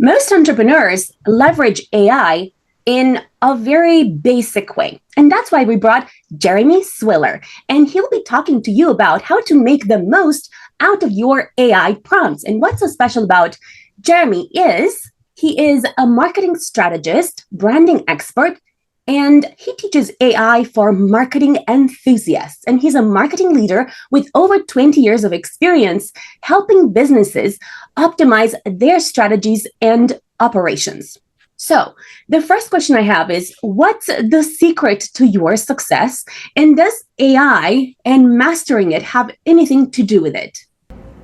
Most entrepreneurs leverage AI in a very basic way. And that's why we brought Jeremy Swiller. And he'll be talking to you about how to make the most out of your AI prompts. And what's so special about Jeremy is he is a marketing strategist, branding expert, and he teaches AI for marketing enthusiasts. And he's a marketing leader with over 20 years of experience helping businesses optimize their strategies and operations. So, the first question I have is, what's the secret to your success? And does AI and mastering it have anything to do with it?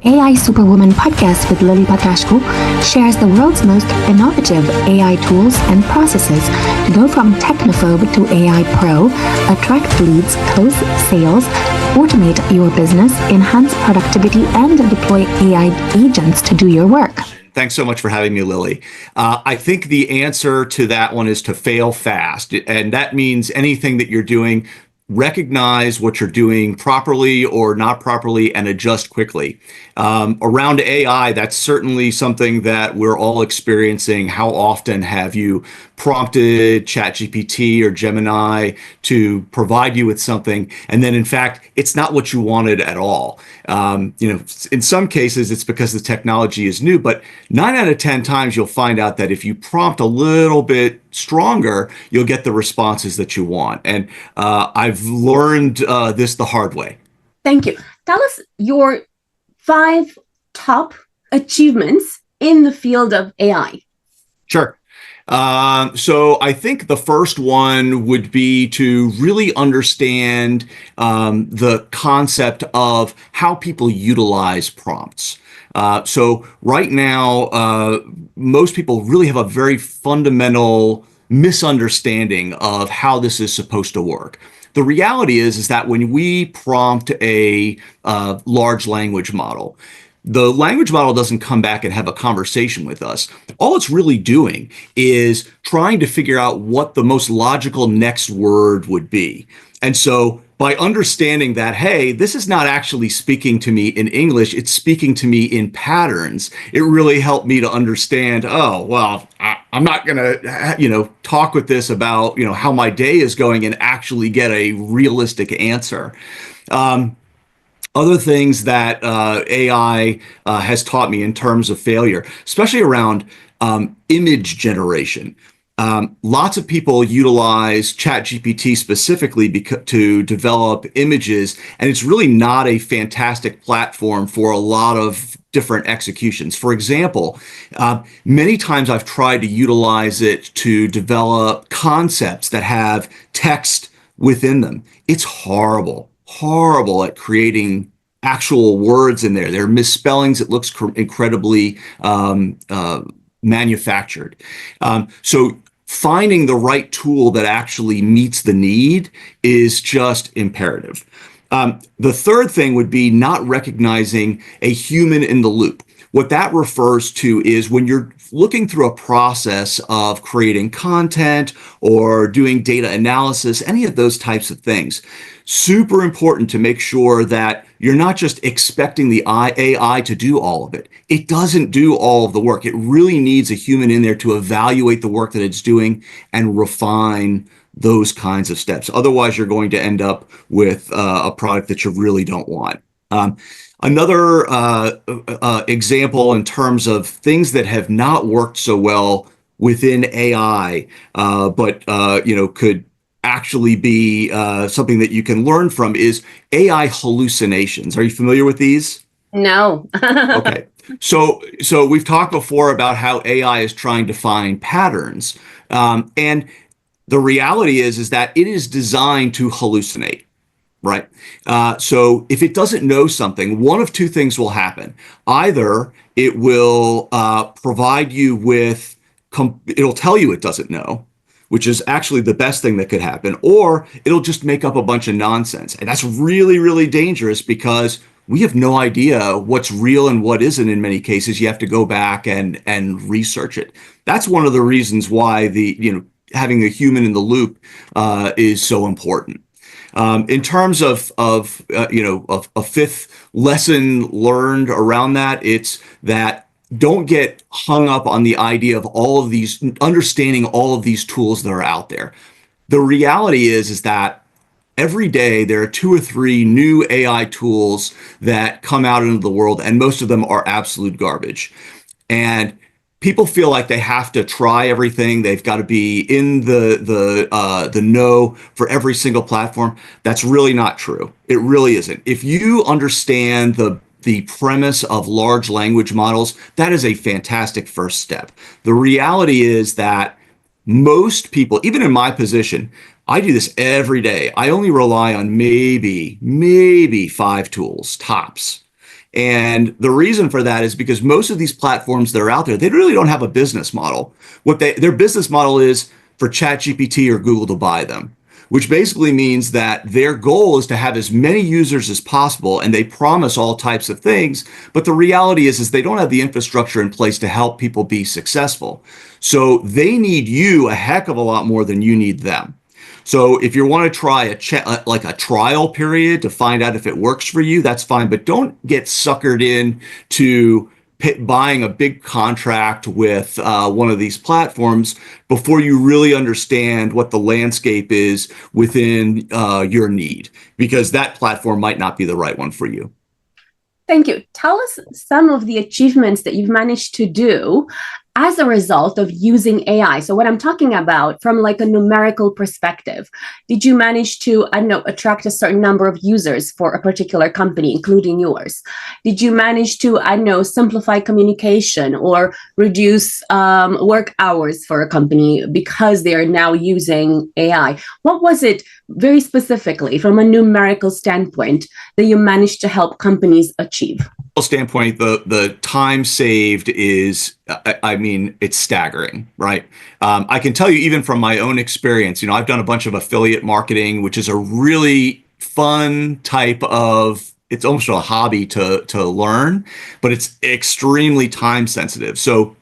AI Superwoman Podcast with Lily Patrascu shares the world's most innovative AI tools and processes to go from technophobe to AI pro, attract leads, close sales, automate your business, enhance productivity, and deploy AI agents to do your work. Thanks so much for having me, Lily. I think the answer to that one is to fail fast. And that means anything that you're doing, recognize what you're doing properly or not properly and adjust quickly. Around AI, that's certainly something that we're all experiencing. How often have you prompted ChatGPT or Gemini to provide you with something, and then in fact, it's not what you wanted at all? In some cases, it's because the technology is new, but 9 out of 10 times you'll find out that if you prompt a little bit stronger, you'll get the responses that you want. And I've learned this the hard way. Thank you. Tell us your 5 top achievements in the field of AI. Sure. So I think the first one would be to really understand the concept of how people utilize prompts. So right now, most people really have a very fundamental misunderstanding of how this is supposed to work. The reality is that when we prompt a large language model, the language model doesn't come back and have a conversation with us. All it's really doing is trying to figure out what the most logical next word would be. And so by understanding that, hey, this is not actually speaking to me in English, it's speaking to me in patterns, it really helped me to understand, oh, well, I'm not going to, talk with this about, how my day is going and actually get a realistic answer. Other things that AI has taught me in terms of failure, especially around image generation. Lots of people utilize ChatGPT specifically to develop images, and it's really not a fantastic platform for a lot of different executions. For example, many times I've tried to utilize it to develop concepts that have text within them. It's horrible at creating actual words in there. There are misspellings. It looks incredibly manufactured. So finding the right tool that actually meets the need is just imperative. The third thing would be not recognizing a human in the loop. What that refers to is when you're looking through a process of creating content or doing data analysis, any of those types of things, super important to make sure that you're not just expecting the AI to do all of it. It doesn't do all of the work. It really needs a human in there to evaluate the work that it's doing and refine those kinds of steps. Otherwise, you're going to end up with a product that you really don't want. Another example in terms of things that have not worked so well within AI, but could actually be something that you can learn from is AI hallucinations. Are you familiar with these? No. Okay. So we've talked before about how AI is trying to find patterns. And the reality is that it is designed to hallucinate. Right. So if it doesn't know something, one of two things will happen. Either it will provide you with, it'll tell you it doesn't know, which is actually the best thing that could happen, or it'll just make up a bunch of nonsense. And that's really, really dangerous because we have no idea what's real and what isn't in many cases. You have to go back and research it. That's one of the reasons why having a human in the loop is so important. In terms of a fifth lesson learned around that, it's that don't get hung up on the idea of all of these, understanding all of these tools that are out there. The reality is that every day there are 2 or 3 new AI tools that come out into the world, and most of them are absolute garbage. And people feel like they have to try everything. They've got to be in the know for every single platform. That's really not true. It really isn't. If you understand the premise of large language models, that is a fantastic first step. The reality is that most people, even in my position, I do this every day. I only rely on maybe 5 tools tops. And the reason for that is because most of these platforms that are out there, they really don't have a business model. Their business model is for ChatGPT or Google to buy them, which basically means that their goal is to have as many users as possible, and they promise all types of things. But the reality is they don't have the infrastructure in place to help people be successful. So they need you a heck of a lot more than you need them. So if you want to try a trial period to find out if it works for you, that's fine. But don't get suckered in to buying a big contract with one of these platforms before you really understand what the landscape is within your need, because that platform might not be the right one for you. Thank you. Tell us some of the achievements that you've managed to do as a result of using AI. So what I'm talking about from like a numerical perspective, did you manage to, I don't know, attract a certain number of users for a particular company, including yours? Did you manage to, I don't know, simplify communication or reduce work hours for a company because they are now using AI? What was it very specifically from a numerical standpoint that you managed to help companies achieve? Standpoint, the time saved is, I mean, it's staggering, right? I can tell you, even from my own experience, I've done a bunch of affiliate marketing, which is a really fun type of, it's almost a hobby to learn, but it's extremely time sensitive. So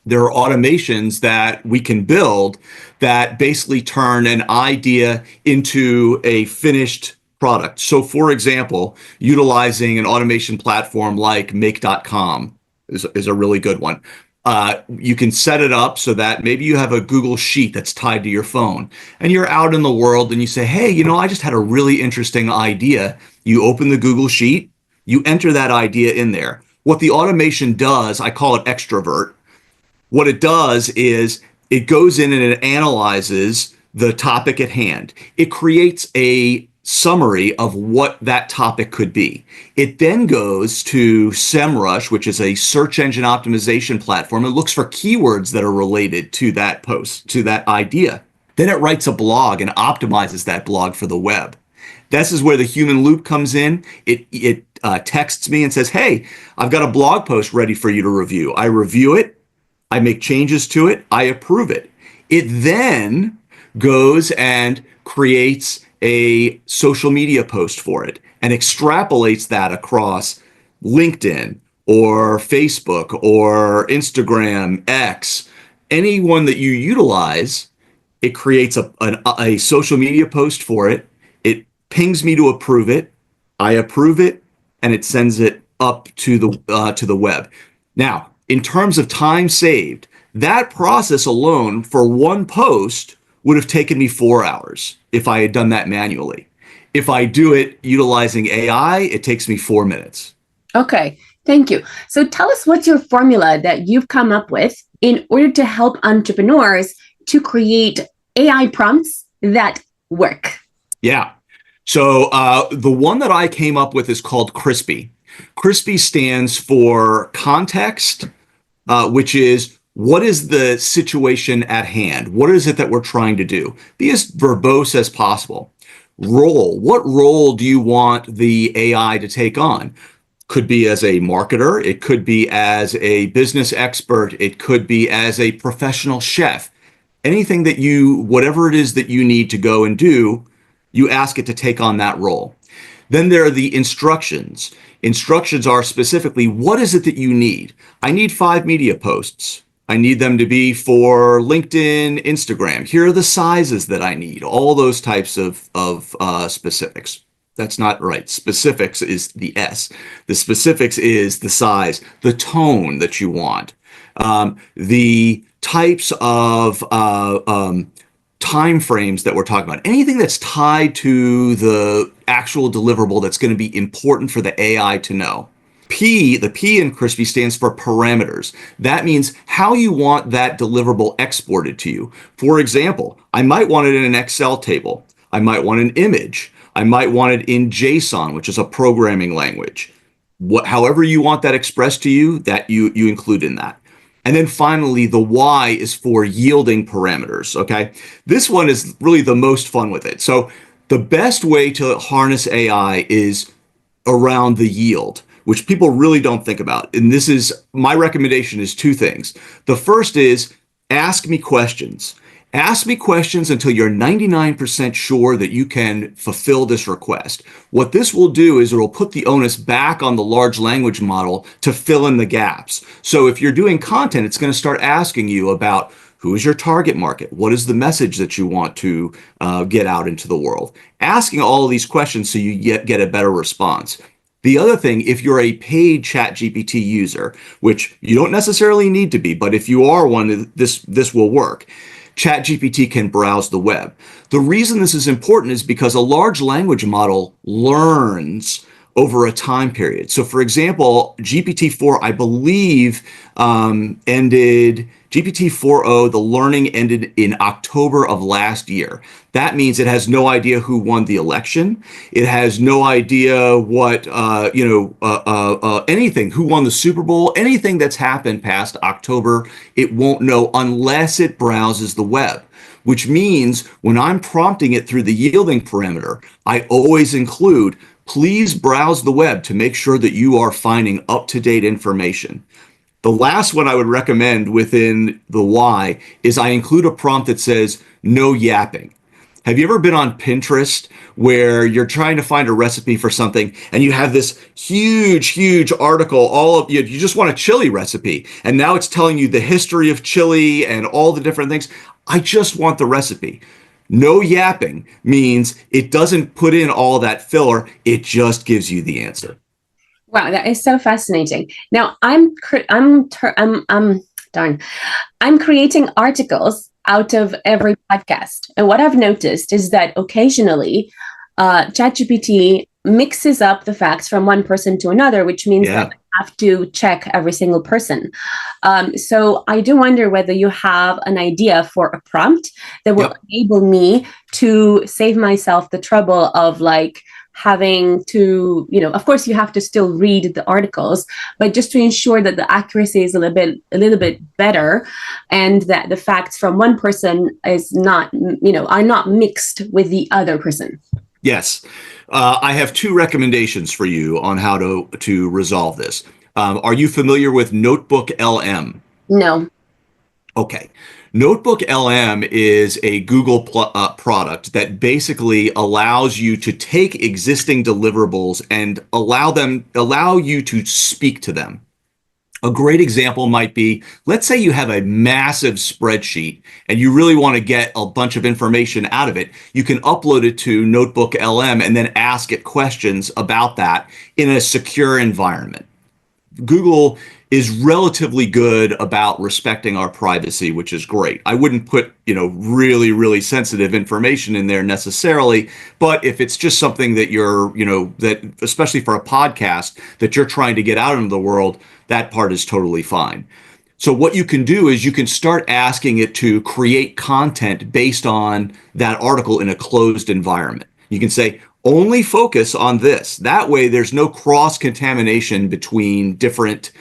there are automations that we can build that basically turn an idea into a finished product. So for example, utilizing an automation platform like make.com is a really good one. You can set it up so that maybe you have a Google Sheet that's tied to your phone and you're out in the world and you say, hey, I just had a really interesting idea. You open the Google Sheet, you enter that idea in there. What the automation does, I call it extrovert. What it does is it goes in and it analyzes the topic at hand. It creates a summary of what that topic could be. It then goes to SEMrush, which is a search engine optimization platform, and looks for keywords that are related to that post, to that idea. Then it writes a blog and optimizes that blog for the web. This is where the human loop comes in. It texts me and says, hey, I've got a blog post ready for you to review. I review it, I make changes to it, I approve it. It then goes and creates a social media post for it and extrapolates that across LinkedIn or Facebook or Instagram, X, any one that you utilize. It creates a social media post for it. It pings me to approve it. I approve it, and it sends it up to the web. Now, in terms of time saved, that process alone for one post would have taken me 4 hours if I had done that manually. If I do it utilizing AI, it takes me 4 minutes. Okay, thank you. So tell us what's your formula that you've come up with in order to help entrepreneurs to create AI prompts that work. Yeah. So the one that I came up with is called CRISPy. CRISPy stands for context, which is, what is the situation at hand? What is it that we're trying to do? Be as verbose as possible. Role. What role do you want the AI to take on? Could be as a marketer. It could be as a business expert. It could be as a professional chef. Anything that whatever it is that you need to go and do, you ask it to take on that role. Then there are the instructions. Instructions are specifically, what is it that you need? I need 5 media posts. I need them to be for LinkedIn, Instagram. Here are the sizes that I need, all those types of specifics. that's not right. Specifics is the S. The specifics is the size, the tone that you want, the types of time frames that we're talking about, anything that's tied to the actual deliverable that's going to be important for the AI to know. The P in Crispy stands for parameters. That means how you want that deliverable exported to you. For example, I might want it in an Excel table. I might want an image. I might want it in JSON, which is a programming language. However you want that expressed to you, that you include in that. And then finally, the Y is for yielding parameters, okay? This one is really the most fun with it. So the best way to harness AI is around the yield, which people really don't think about. And this is, my recommendation is two things. The first is ask me questions. Ask me questions until you're 99% sure that you can fulfill this request. What this will do is it will put the onus back on the large language model to fill in the gaps. So if you're doing content, it's going to start asking you about who is your target market? What is the message that you want to get out into the world? Asking all of these questions so you get a better response. The other thing, if you're a paid ChatGPT user, which you don't necessarily need to be, but if you are one, this will work. ChatGPT can browse the web. The reason this is important is because a large language model learns over a time period. So for example, GPT-4, I believe, GPT-4o, the learning ended in October of last year. That means it has no idea who won the election. It has no idea what, anything, who won the Super Bowl, anything that's happened past October, it won't know unless it browses the web. Which means when I'm prompting it through the yielding parameter, I always include, please browse the web to make sure that you are finding up-to-date information. The last one I would recommend within the Y is I include a prompt that says, no yapping. Have you ever been on Pinterest where you're trying to find a recipe for something and you have this huge article, you just want a chili recipe, and now it's telling you the history of chili and all the different things. I just want the recipe. No yapping means it doesn't put in all that filler. It just gives you the answer. Wow, that is so fascinating. Now I'm creating articles out of every podcast, and what I've noticed is that occasionally, ChatGPT mixes up the facts from one person to another, which means that I have to check every single person. So I do wonder whether you have an idea for a prompt that will enable me to save myself the trouble of having to, of course you have to still read the articles, but just to ensure that the accuracy is a little bit better, and that the facts from one person is not, are not mixed with the other person. Yes. I have two recommendations for you on how to resolve this. Are you familiar with Notebook LM? No. Okay. Notebook LM is a Google product that basically allows you to take existing deliverables and allow you to speak to them. A great example might be, let's say you have a massive spreadsheet and you really want to get a bunch of information out of it. You can upload it to Notebook LM and then ask it questions about that in a secure environment. Google is relatively good about respecting our privacy, which is great. I wouldn't put, really sensitive information in there necessarily, but if it's just something that you're, that especially for a podcast that you're trying to get out into the world, that part is totally fine. So what you can do is you can start asking it to create content based on that article in a closed environment. You can say, only focus on this. That way, there's no cross-contamination between different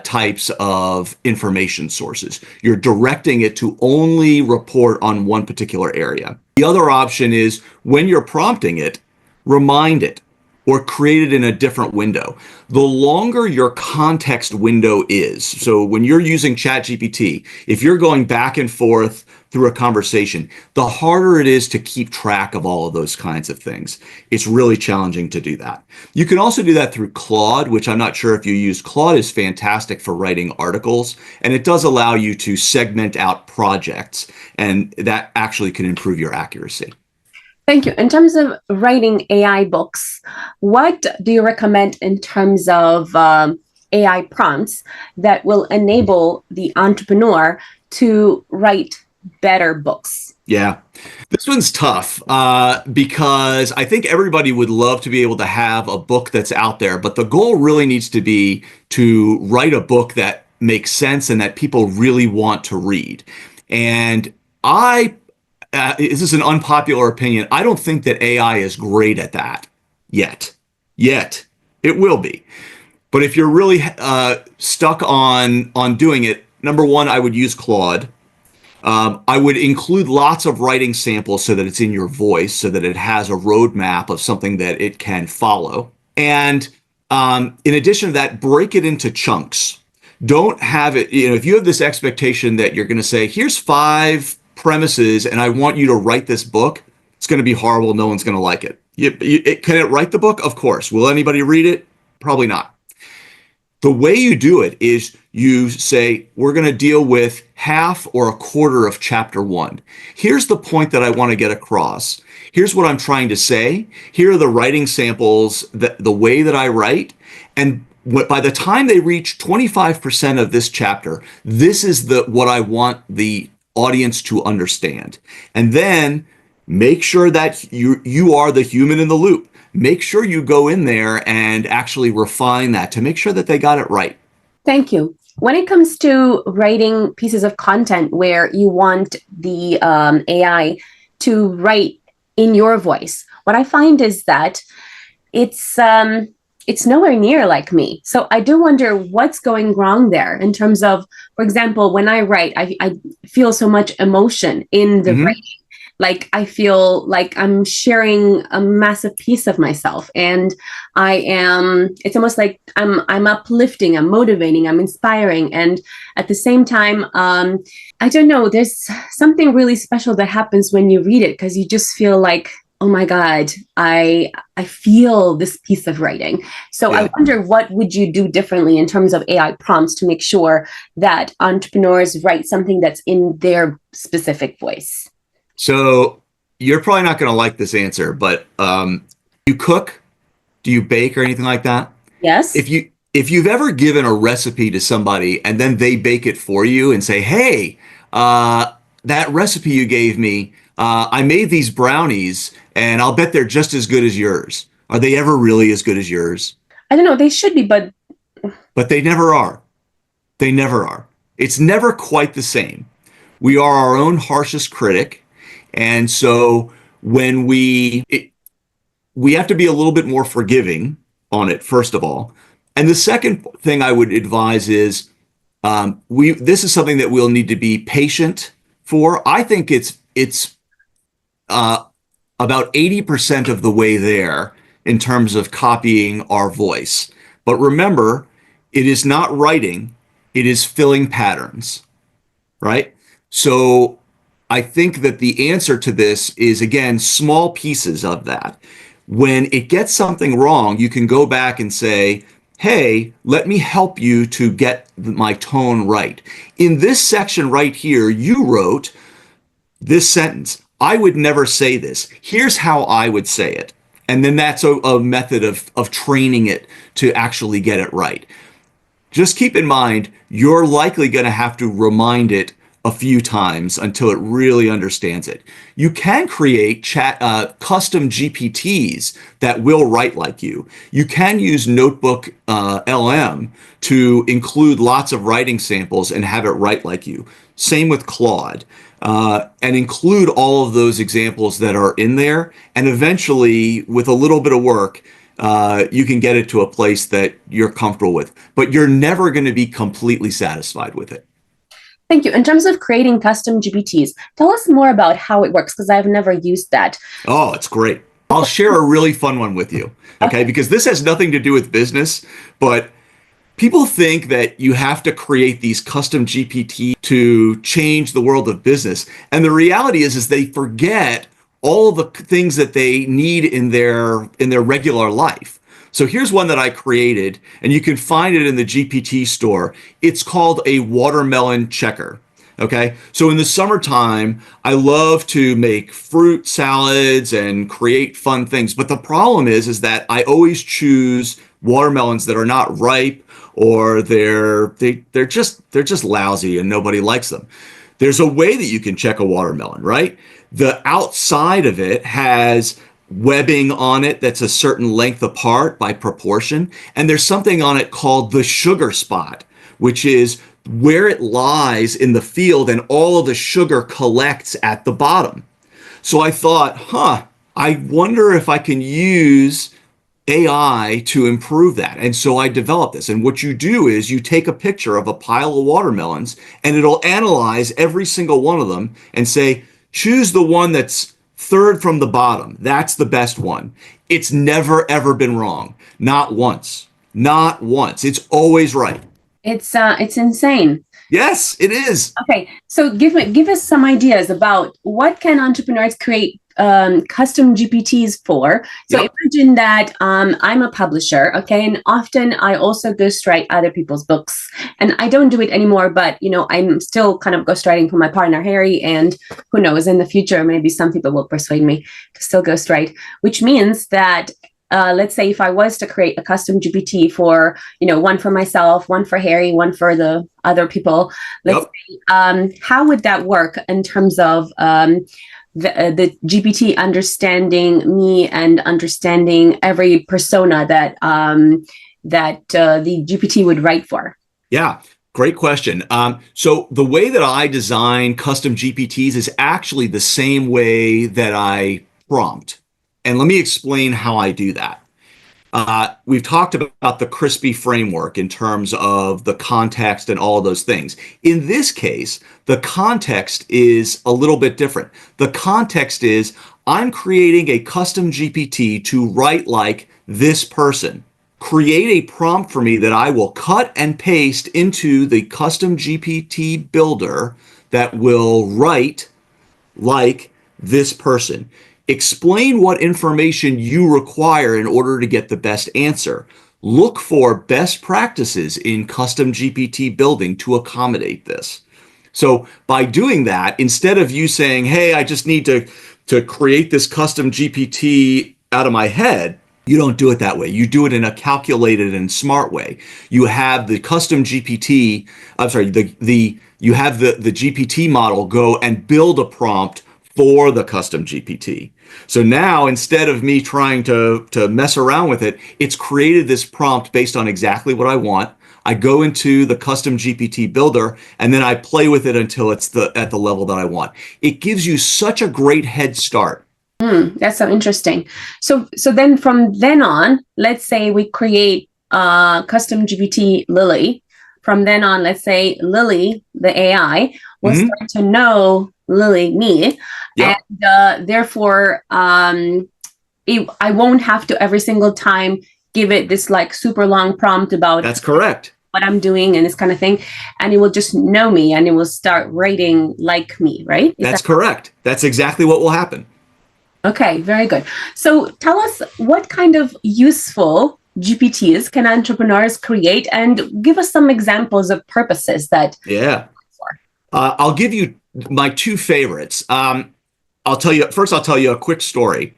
types of information sources. You're directing it to only report on one particular area. The other option is when you're prompting it, remind it or create it in a different window. The longer your context window is, so when you're using ChatGPT, if you're going back and forth through a conversation, the harder it is to keep track of all of those kinds of things. It's really challenging to do that. You can also do that through Claude, which I'm not sure if you use. Claude is fantastic for writing articles, and it does allow you to segment out projects, and that actually can improve your accuracy. Thank you. In terms of writing AI books, what do you recommend in terms of AI prompts that will enable the entrepreneur to write better books? Yeah, this one's tough because I think everybody would love to be able to have a book that's out there, but the goal really needs to be to write a book that makes sense and that people really want to read. And this is an unpopular opinion. I don't think that AI is great at that yet. Yet it will be. But if you're really stuck on doing it, number one, I would use Claude. I would include lots of writing samples so that it's in your voice, so that it has a roadmap of something that it can follow. And in addition to that, break it into chunks. Don't have it, if you have this expectation that you're going to say, here's 5 premises and I want you to write this book, it's going to be horrible. No one's going to like it. Can it write the book? Of course. Will anybody read it? Probably not. The way you do it is you say, we're going to deal with half or a quarter of chapter 1. Here's the point that I want to get across. Here's what I'm trying to say. Here are the writing samples, the way that I write. And by the time they reach 25% of this chapter, this is what I want the audience to understand. And then make sure that you are the human in the loop. Make sure you go in there and actually refine that to make sure that they got it right. Thank you. When it comes to writing pieces of content where you want the AI to write in your voice, what I find is that it's nowhere near like me. So I do wonder what's going wrong there in terms of, for example, when I write, I feel so much emotion in the writing. Like I feel like I'm sharing a massive piece of myself, and it's almost like I'm uplifting, I'm motivating, I'm inspiring. And at the same time, I don't know, there's something really special that happens when you read it, because you just feel like, oh my God, I feel this piece of writing. So yeah. I wonder, what would you do differently in terms of AI prompts to make sure that entrepreneurs write something that's in their specific voice? So you're probably not going to like this answer, but you cook? Do you bake or anything like that? Yes. If you've ever given a recipe to somebody and then they bake it for you and say, hey, that recipe you gave me, I made these brownies and I'll bet they're just as good as yours. Are they ever really as good as yours? I don't know. They should be, but they never are. They never are. It's never quite the same. We are our own harshest critic. And so when we have to be a little bit more forgiving on it, first of all. And the second thing I would advise is this is something that we'll need to be patient for. I think it's about 80% of the way there in terms of copying our voice. But remember, it is not writing, it is filling patterns, right? So I think that the answer to this is, again, small pieces of that. When it gets something wrong, you can go back and say, hey, let me help you to get my tone right. In this section right here, you wrote this sentence. I would never say this. Here's how I would say it. And then that's a method of training it to actually get it right. Just keep in mind, you're likely going to have to remind it a few times until it really understands it. You can create custom GPTs that will write like you. You can use Notebook LM to include lots of writing samples and have it write like you. Same with Claude. And include all of those examples that are in there. And eventually, with a little bit of work, you can get it to a place that you're comfortable with. But you're never going to be completely satisfied with it. Thank you. In terms of creating custom GPTs, tell us more about how it works, because I've never used that. Oh, it's great. I'll share a really fun one with you, okay? Because this has nothing to do with business, but people think that you have to create these custom GPT to change the world of business. And the reality is they forget all the things that they need in their regular life. So here's one that I created, and you can find it in the GPT store. It's called a watermelon checker. Okay. So in the summertime, I love to make fruit salads and create fun things. But the problem is that I always choose watermelons that are not ripe, or they're just lousy and nobody likes them. There's a way that you can check a watermelon, right? The outside of it has webbing on it that's a certain length apart by proportion. And there's something on it called the sugar spot, which is where it lies in the field and all of the sugar collects at the bottom. So I thought, I wonder if I can use AI to improve that. And so I developed this. And what you do is you take a picture of a pile of watermelons and it'll analyze every single one of them and say, choose the one that's third from the bottom. That's the best one. It's never, ever been wrong. Not once. Not once. It's always right. It's insane. Yes, it is. Okay, so give us some ideas about what can entrepreneurs create custom GPTs for. So imagine that I'm a publisher, okay, and often I also ghostwrite other people's books, and I don't do it anymore. But I'm still kind of ghostwriting for my partner Harry, and who knows, in the future maybe some people will persuade me to still ghostwrite, which means that. Let's say if I was to create a custom GPT for, one for myself, one for Harry, one for the other people, let's say, how would that work in terms of the GPT understanding me and understanding every persona that the GPT would write for? Yeah. Great question. So the way that I design custom GPTs is actually the same way that I prompt. And let me explain how I do that. We've talked about the crispy framework in terms of the context and all of those things. In this case, the context is a little bit different. The context is I'm creating a custom GPT to write like this person. Create a prompt for me that I will cut and paste into the custom GPT builder that will write like this person. Explain what information you require in order to get the best answer. Look for best practices in custom GPT building to accommodate this. So by doing that, instead of you saying, hey, I just need to create this custom GPT out of my head, you don't do it that way. You do it in a calculated and smart way. You have the custom GPT, you have the GPT model go and build a prompt for the custom GPT. So now instead of me trying to mess around with it, it's created this prompt based on exactly what I want. I go into the custom GPT builder and then I play with it until it's at the level that I want. It gives you such a great head start. That's so interesting. So then from then on, let's say we create custom GPT Lily. From then on, let's say Lily, the AI, will start to know Lily, me. Yep. And therefore, I won't have to every single time give it this like super long prompt about That's correct. what I'm doing and this kind of thing. And it will just know me and it will start writing like me, right? That's correct. That's exactly what will happen. Okay, very good. So tell us what kind of useful GPTs can entrepreneurs create, and give us some examples of purposes that. Yeah. I'll give you my two favorites. I'll tell you a quick story.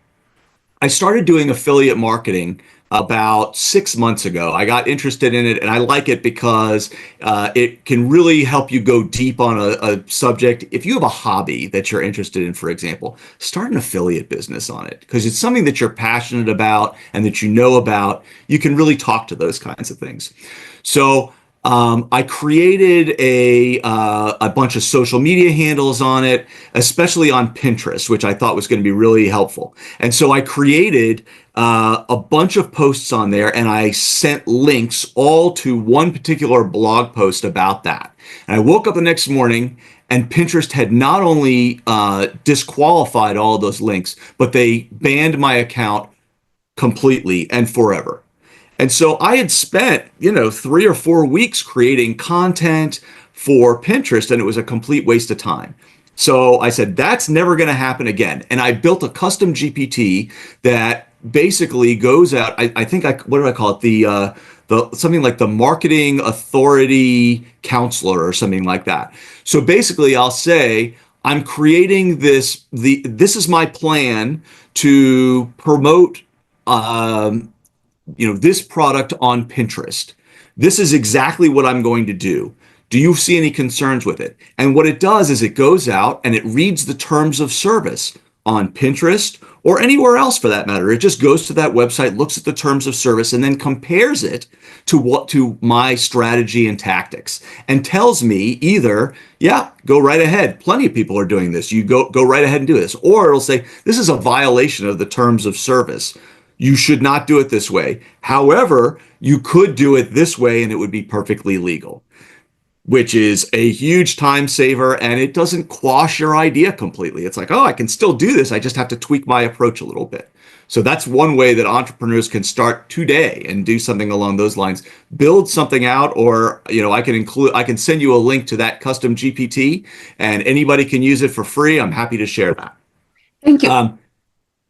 I started doing affiliate marketing about 6 months ago. I got interested in it and I like it because it can really help you go deep on a subject. If you have a hobby that you're interested in, for example, start an affiliate business on it because it's something that you're passionate about and that you know about. You can really talk to those kinds of things. So I created a bunch of social media handles on it, especially on Pinterest, which I thought was going to be really helpful. And so I created a bunch of posts on there, and I sent links all to one particular blog post about that. And I woke up the next morning, and Pinterest had not only disqualified all of those links, but they banned my account completely and forever. And so I had spent, 3 or 4 weeks creating content for Pinterest, and it was a complete waste of time. So I said, that's never going to happen again. And I built a custom GPT that basically goes out. What do I call it? something like the marketing authority counselor or something like that. So basically I'll say, I'm creating this is my plan to promote this product on Pinterest. This is exactly what I'm going to do. Do you see any concerns with it? And what it does is it goes out and it reads the terms of service on Pinterest or anywhere else for that matter. It just goes to that website, looks at the terms of service, and then compares it to my strategy and tactics, and tells me either, yeah, go right ahead. Plenty of people are doing this. You go right ahead and do this. Or it'll say, this is a violation of the terms of service. You should not do it this way. However, you could do it this way and it would be perfectly legal, which is a huge time saver, and it doesn't quash your idea completely. It's like, oh, I can still do this. I just have to tweak my approach a little bit. So that's one way that entrepreneurs can start today and do something along those lines. Build something out, or I can send you a link to that custom GPT, and anybody can use it for free. I'm happy to share that. Thank you.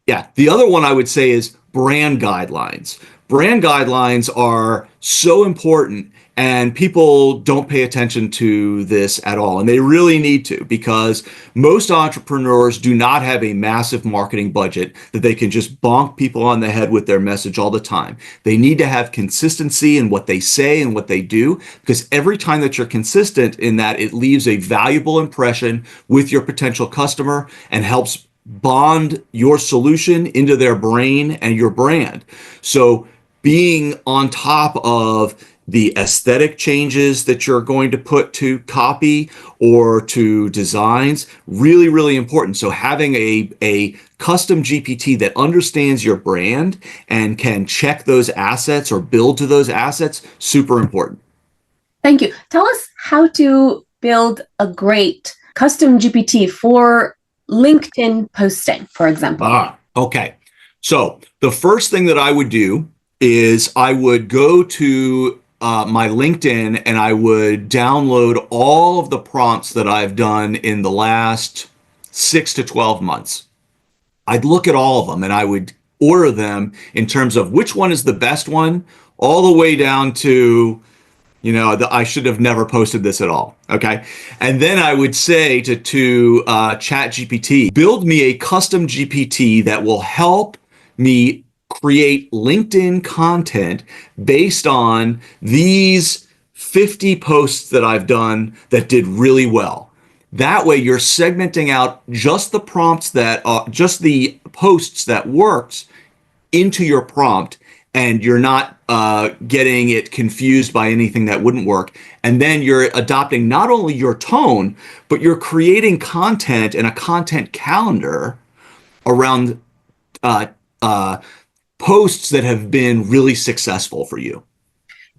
Yeah, the other one I would say is brand guidelines. Brand guidelines are so important, and people don't pay attention to this at all. And they really need to, because most entrepreneurs do not have a massive marketing budget that they can just bonk people on the head with their message all the time. They need to have consistency in what they say and what they do, because every time that you're consistent in that, it leaves a valuable impression with your potential customer and helps bond your solution into their brain and your brand. So being on top of the aesthetic changes that you're going to put to copy or to designs, really, really important. So having a custom GPT that understands your brand and can check those assets or build to those assets, super important. Thank you. Tell us how to build a great custom GPT for LinkedIn posting, for example. Okay. So the first thing that I would do is I would go to my LinkedIn and I would download all of the prompts that I've done in the last 6 to 12 months. I'd look at all of them and I would order them in terms of which one is the best one, all the way down to, I should have never posted this at all. Okay. And then I would say to ChatGPT, build me a custom GPT that will help me create LinkedIn content based on these 50 posts that I've done that did really well. That way you're segmenting out just the prompts that are just the posts that worked into your prompt, and you're not getting it confused by anything that wouldn't work. And then you're adopting not only your tone, but you're creating content and a content calendar around posts that have been really successful for you.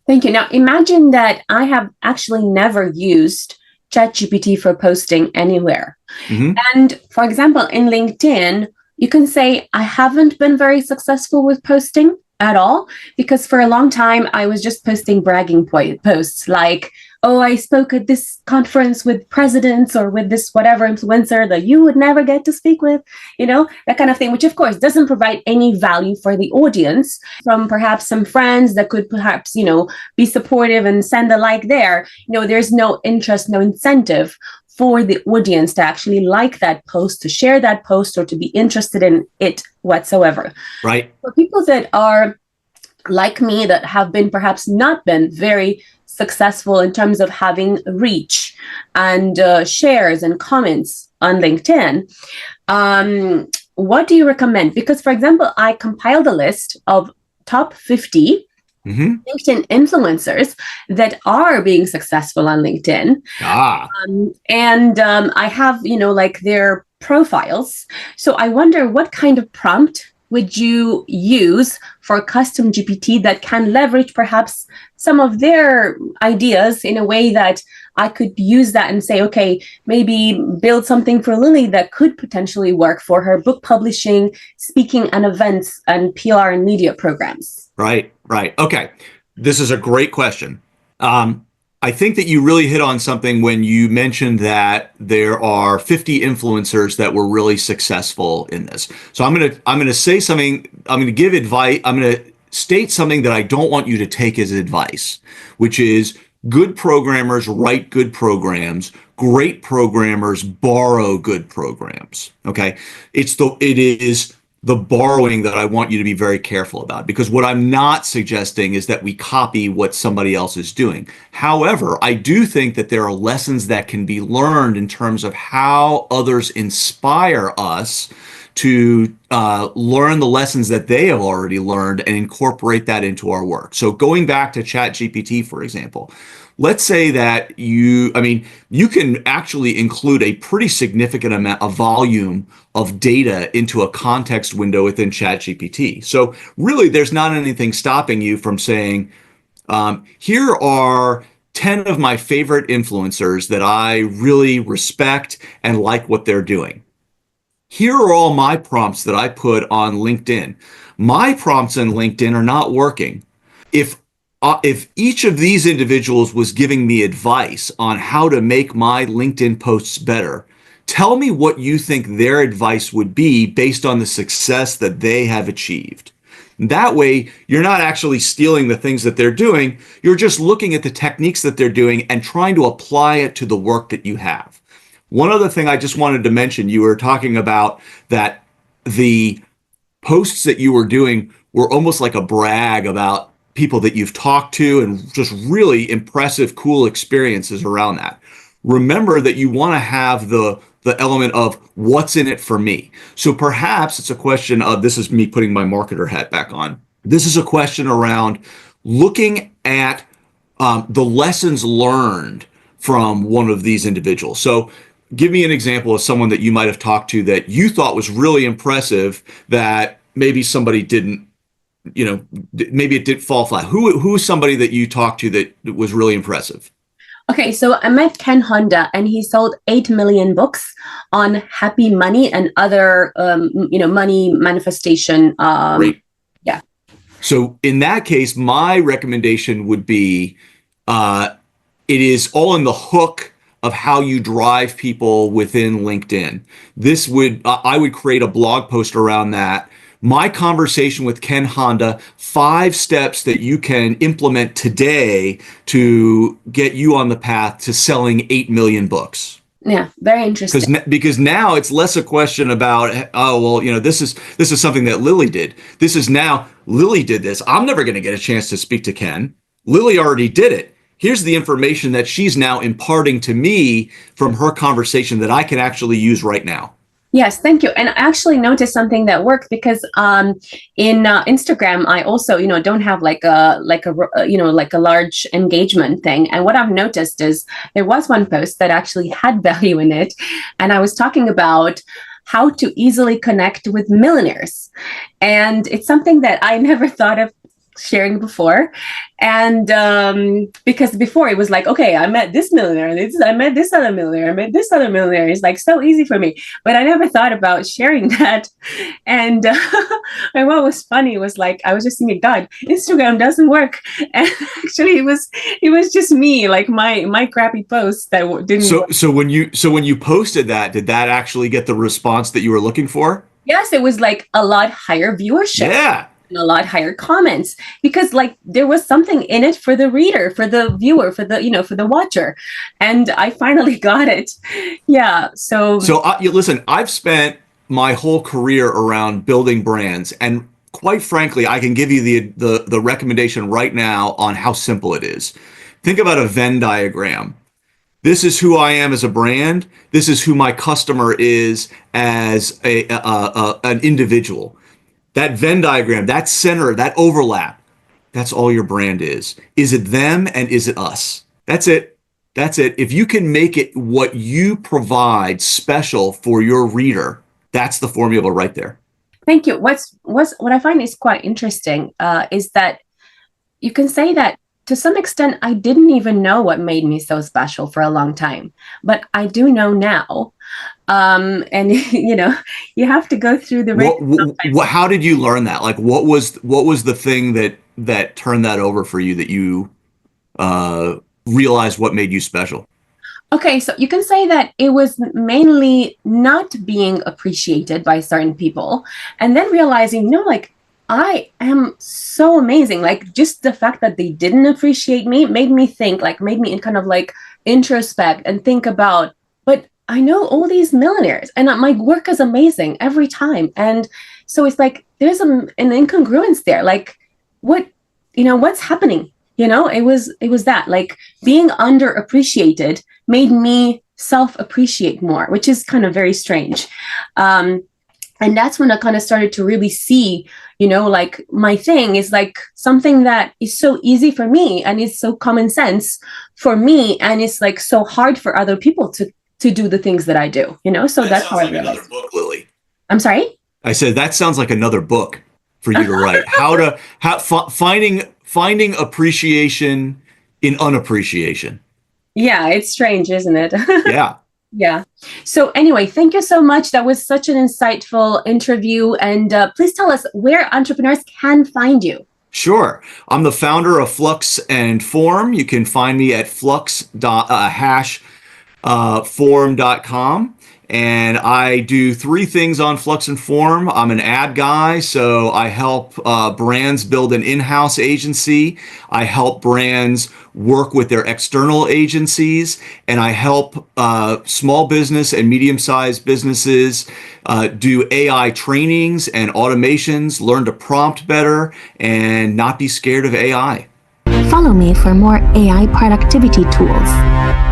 Thank you. Now, imagine that I have actually never used ChatGPT for posting anywhere. Mm-hmm. And for example, in LinkedIn, you can say, I haven't been very successful with posting at all, because for a long time, I was just posting bragging posts like, oh, I spoke at this conference with presidents or with this whatever influencer that you would never get to speak with, that kind of thing, which of course doesn't provide any value for the audience from perhaps some friends that could perhaps, be supportive and send a like there. There's no interest, no incentive for the audience to actually like that post, to share that post, or to be interested in it whatsoever. Right. For people that are like me, that have been perhaps not been very successful in terms of having reach and shares and comments on LinkedIn, what do you recommend? Because, for example, I compiled a list of top 50 LinkedIn influencers that are being successful on LinkedIn. And I have, their profiles. So I wonder, what kind of prompt would you use for a custom GPT that can leverage perhaps some of their ideas in a way that I could use that and say, okay, maybe build something for Lily that could potentially work for her book publishing, speaking and events, and PR and media programs? Right. Okay. This is a great question. I think that you really hit on something when you mentioned that there are 50 influencers that were really successful in this. So I'm going to say something. I'm going to give advice. I'm going to state something that I don't want you to take as advice, which is good programmers write good programs, great programmers borrow good programs. Okay. It is the borrowing that I want you to be very careful about, because what I'm not suggesting is that we copy what somebody else is doing. However, I do think that there are lessons that can be learned in terms of how others inspire us to learn the lessons that they have already learned and incorporate that into our work. So going back to ChatGPT, for example, let's say that you can actually include a pretty significant amount of volume of data into a context window within ChatGPT. So really, there's not anything stopping you from saying, here are 10 of my favorite influencers that I really respect and like what they're doing. Here are all my prompts that I put on LinkedIn. My prompts on LinkedIn are not working. If each of these individuals was giving me advice on how to make my LinkedIn posts better, tell me what you think their advice would be based on the success that they have achieved. That way, you're not actually stealing the things that they're doing. You're just looking at the techniques that they're doing and trying to apply it to the work that you have. One other thing I just wanted to mention, you were talking about that the posts that you were doing were almost like a brag about people that you've talked to and just really impressive, cool experiences around that. Remember that you want to have the element of what's in it for me. So perhaps it's a question of, this is me putting my marketer hat back on. This is a question around looking at the lessons learned from one of these individuals. So give me an example of someone that you might have talked to that you thought was really impressive that maybe somebody didn't, maybe it did fall flat. Who's somebody that you talked to that was really impressive? Okay, so I met Ken Honda, and he sold 8 million books on happy money and other, money manifestation. Great. Yeah. So in that case, my recommendation would be, it is all in the hook of how you drive people within LinkedIn. I would create a blog post around that. My conversation with Ken Honda, 5 steps that you can implement today to get you on the path to selling 8 million books. Yeah, very interesting. Because now it's less a question about, this is something that Lily did. This is now, Lily did this. I'm never going to get a chance to speak to Ken. Lily already did it. Here's the information that she's now imparting to me from her conversation that I can actually use right now. Yes, thank you. And I actually noticed something that worked because in Instagram, I also, don't have like a large engagement thing. And what I've noticed is there was one post that actually had value in it. And I was talking about how to easily connect with millionaires. And it's something that I never thought of sharing before. And because before it was like, okay, I met this millionaire, I met this other millionaire, I met this other millionaire. It's like so easy for me, but I never thought about sharing that. And and what was funny was like, I was just thinking, God, Instagram doesn't work. And actually it was just me, like my crappy post that didn't work. So when you posted that, did that actually get the response that you were looking for? Yes, it was like a lot higher viewership. Yeah. And a lot higher comments, because like there was something in it for the reader, for the viewer, for the watcher, and I finally got it. Yeah. So listen, I've spent my whole career around building brands, and quite frankly, I can give you the recommendation right now on how simple it is. Think about a Venn diagram. This is who I am as a brand. This is who my customer is as an individual. That Venn diagram, that center, that overlap, that's all your brand is. Is it them and is it us? That's it. That's it. If you can make it what you provide special for your reader, that's the formula right there. Thank you. What I find is quite interesting is that you can say that to some extent, I didn't even know what made me so special for a long time, but I do know now. And you have to go through the. How did you learn that? Like, what was the thing that turned that over for you, that you realized what made you special? Okay, so you can say that it was mainly not being appreciated by certain people, and then realizing, I am so amazing. Like just the fact that they didn't appreciate me made me think, like made me kind of like introspect and think about, but I know all these millionaires and my work is amazing every time. And so it's like there's an incongruence there. Like what, what's happening? It was that like being underappreciated made me self-appreciate more, which is kind of very strange. And that's when I kind of started to really see, like my thing is like something that is so easy for me and is so common sense for me. And it's like so hard for other people to do the things that I do, so that's how I realized. Another book, Lily. I'm sorry? I said, that sounds like another book for you to write. Finding appreciation in unappreciation. Yeah, it's strange, isn't it? Yeah. Yeah. So anyway, thank you so much. That was such an insightful interview. And please tell us where entrepreneurs can find you. Sure. I'm the founder of Flux and Form. You can find me at flux.form.com. And I do three things on Flux and Form. I'm an ad guy, so I help brands build an in-house agency. I help brands work with their external agencies, and I help small business and medium-sized businesses do AI trainings and automations, learn to prompt better, and not be scared of AI. Follow me for more AI productivity tools.